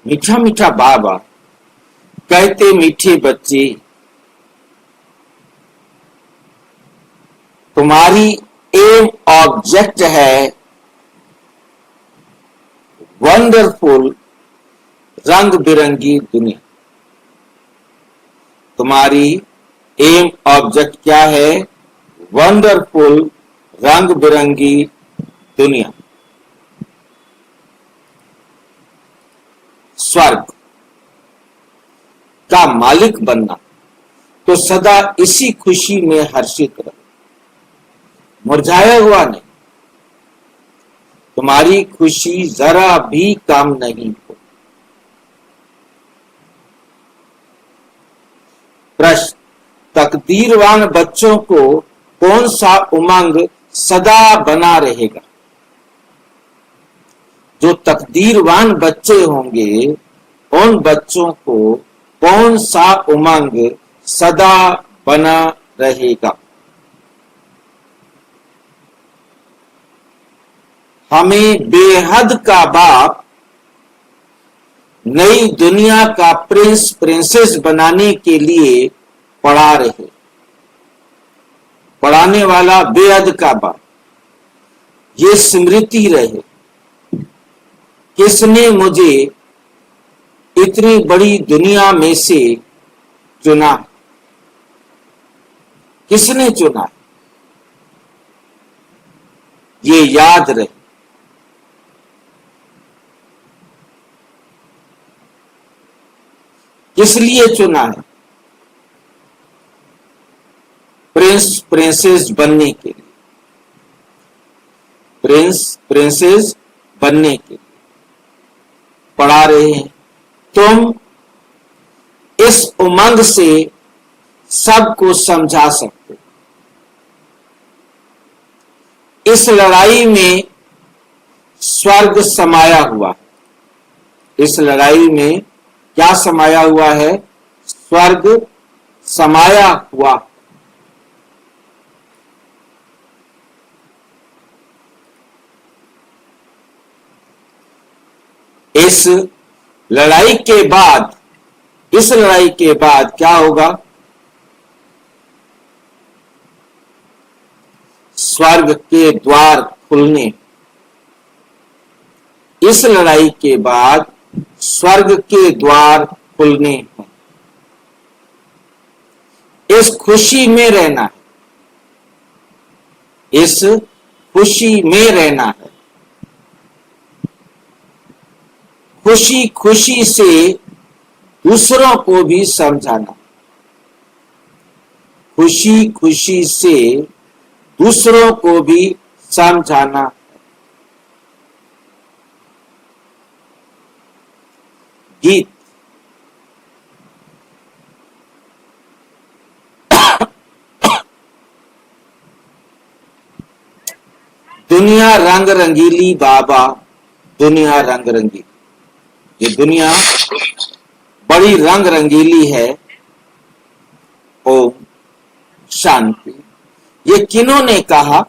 मीठा मीठा बाबा कहते मीठे बच्चे, तुम्हारी एम ऑब्जेक्ट है वंडरफुल रंग बिरंगी दुनिया। तुम्हारी एम ऑब्जेक्ट क्या है? वंडरफुल रंग बिरंगी दुनिया। स्वर्ग का मालिक बनना, तो सदा इसी खुशी में हर्षित रहो, मुरझाया हुआ नहीं। तुम्हारी खुशी जरा भी कम नहीं हो। प्रश्न, तकदीरवान बच्चों को कौन सा उमंग सदा बना रहेगा? जो तकदीरवान बच्चे होंगे उन बच्चों को कौन सा उमंग सदा बना रहेगा? हमें बेहद का बाप नई दुनिया का प्रिंस प्रिंसेस बनाने के लिए पढ़ा रहे। पढ़ाने वाला बेहद का बाप। ये स्मृति रहे, किसने मुझे इतनी बड़ी दुनिया में से चुना? किसने चुना? ये याद रहे। किस लिए चुना है? प्रिंस प्रिंसेस बनने के लिए। प्रिंस प्रिंसेस बनने के लिए पढ़ा रहे हैं। तुम इस उमंग से सबको समझा सकते हो। इस लड़ाई में स्वर्ग समाया हुआ है। इस लड़ाई में क्या समाया हुआ है? स्वर्ग समाया हुआ। इस लड़ाई के बाद, इस लड़ाई के बाद क्या होगा? स्वर्ग के द्वार खुलने। इस लड़ाई के बाद स्वर्ग के द्वार खुलने हैं। इस खुशी में रहना है। इस खुशी में रहना है। खुशी खुशी से दूसरों को भी समझाना। खुशी खुशी से दूसरों को भी समझाना। गीत। दुनिया रंग रंगीली बाबा, दुनिया रंग रंगीली। ये दुनिया बड़ी रंग रंगीली है। ओम शांति। ये किन्होंने कहा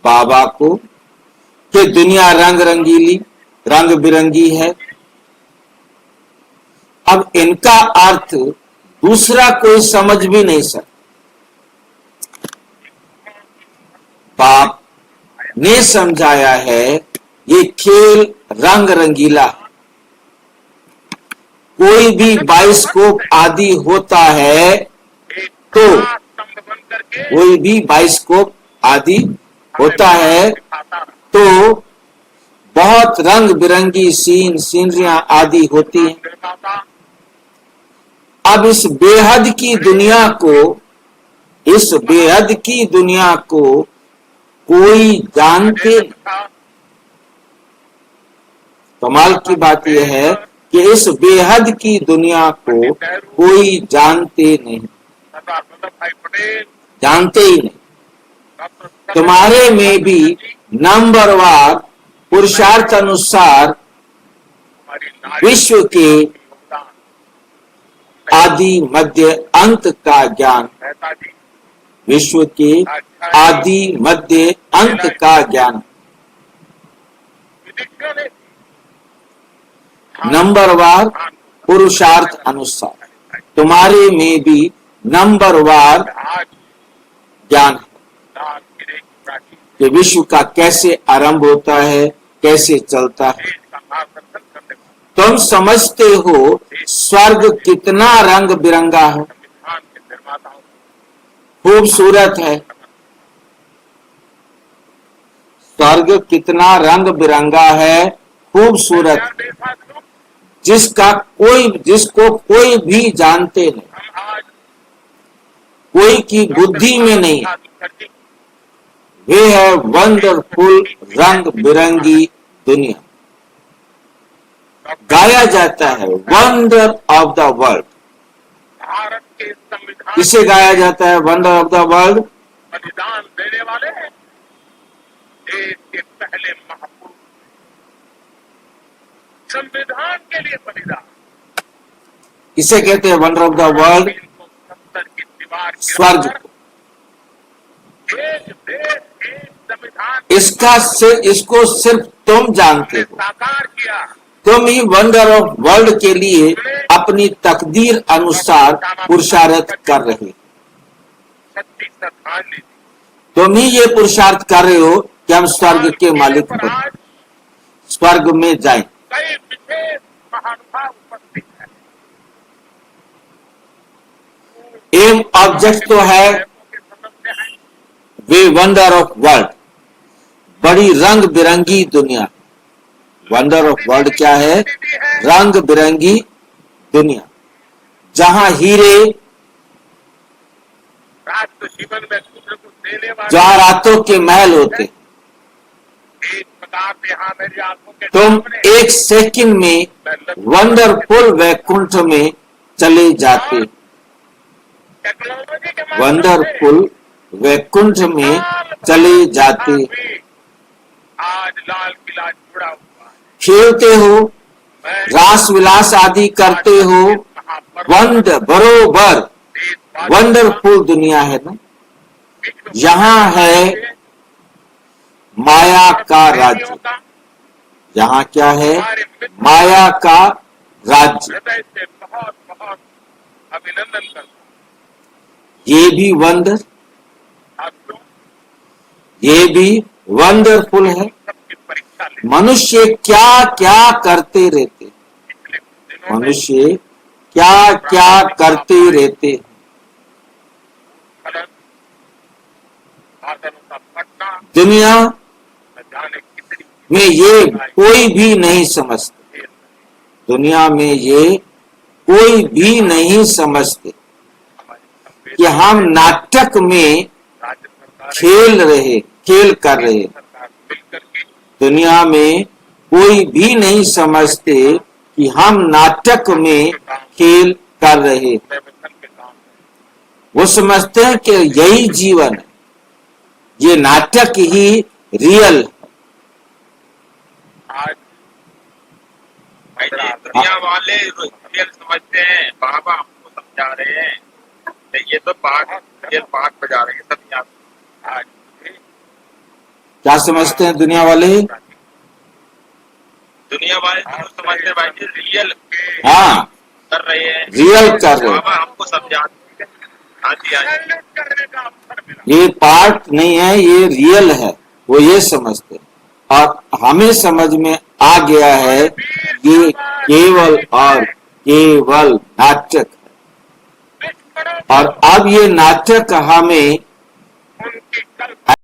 बाबा को कि दुनिया रंग रंगीली, रंग बिरंगी है? अब इनका अर्थ दूसरा कोई समझ भी नहीं सकता। बाप ने समझाया है ये खेल रंग रंगीला। कोई भी बाइस्कोप आदि होता है तो कोई भी बाइस्कोप आदि होता है तो बहुत रंग बिरंगी सीनरियां आदि होती हैं। अब इस बेहद की दुनिया को, इस बेहद की दुनिया को कोई जानते। कमाल की बात यह है कि इस बेहद की दुनिया को कोई जानते नहीं, जानते ही नहीं। तुम्हारे में भी नंबरवार पुरुषार्थ अनुसार विश्व के आदि मध्य अंत का ज्ञान, विश्व के आदि मध्य अंत का ज्ञान। नंबरवार पुरुषार्थ अनुसार, तुम्हारे में भी नंबरवार ज्ञान है कि विश्व का कैसे आरंभ होता है, कैसे चलता है। तुम समझते हो स्वर्ग कितना रंग बिरंगा है, खूबसूरत है। स्वर्ग कितना रंग बिरंगा है, खूबसूरत, जिसको कोई भी जानते नहीं, कोई की बुद्धि में नहीं। वे है वंडरफुल रंग बिरंगी दुनिया। गाया जाता है वंडर ऑफ द वर्ल्ड। किसे गाया जाता है वंडर ऑफ द वर्ल्ड? बलिदान देने वाले देश के पहले महापुरुष, संविधान के लिए बलिदान। इसे कहते हैं वंडर ऑफ द वर्ल्ड, स्वर्ग को। एक देश, एक संविधान इसको सिर्फ तुम जानते हो। साकार किया। तुम ही वंडर ऑफ वर्ल्ड के लिए अपनी तकदीर अनुसार पुरुषार्थ कर रहे हो। सच्ची श्रद्धांजलि। तुम ही ये पुरुषार्थ कर रहे हो कि हम स्वर्ग के मालिक बने, स्वर्ग में जाएं। कई विशेष महानुभाव उपस्थित है। एम ऑब्जेक्ट तो है वे वंडर ऑफ वर्ल्ड, बड़ी रंग बिरंगी दुनिया। वंडर ऑफ वर्ल्ड क्या है? रंग बिरंगी दुनिया, जहां हीरे, राष्ट्र जीवन में दूसरे को देने वाले, जहां रातों के महल होते। एक प्रकार से यहाँ मेरी आंखों के तुम सामने एक सेकंड में वंडरफुल वैकुंठ में चले जाते। टेक्नोलॉजी के माध्यम से वंडरफुल वैकुंठ में चले जाते। आज लाल किला जुड़ा हुआ है। खेलते हो, मैं रास विलास आदि करते हो। बरोबर वंडरफुल दुनिया है ना। यहाँ है माया का राज्य। यहाँ क्या है? माया का राज्य। हृदय से बहुत बहुत अभिनंदन करता हूं। ये भी वंडर, आप लोग ये भी वंडरफुल है। सबकी परीक्षा ले। मनुष्य क्या क्या करते रहते, पिछले कुछ दिनों में मनुष्य क्या क्या करते रहते। खनन, बादलों का फटना, दुनिया न जाने कितनी में ये कोई भी नहीं समझते। देर दुनिया में ये कोई भी नहीं समझते हमारी कि हम नाटक में राज्य सरकार खेल कर रहे। सरकार मिलकर के दुनिया में कोई भी नहीं समझते कि हम नाटक में खेल कर रहे। प्रवचन के काम वो समझते हैं कि यही जीवन है, ये नाटक ही रियल है। आज भाई जी, दुनिया वाले रियल समझते हैं, बाबा हमको समझा रहे हैं। तो ये तो रियल पाठ बजा रहे हैं सब यहाँ। आज क्या समझते हैं दुनिया वाले? दुनिया वाले जो समझते हैं भाई जी रियल हाँ, कर रहे हैं, रियल कर रहे। बाबा हमको समझा रहे हैं। हाँ जी, हाँ जी। सैल्यूट करने का अवसर मिला। ये पार्ट नहीं है, ये रियल है, वो ये समझते हैं। और हमें समझ में आ गया है ये केवल और केवल नाटक है। और अब ये नाटक हमें उनकी कल्पना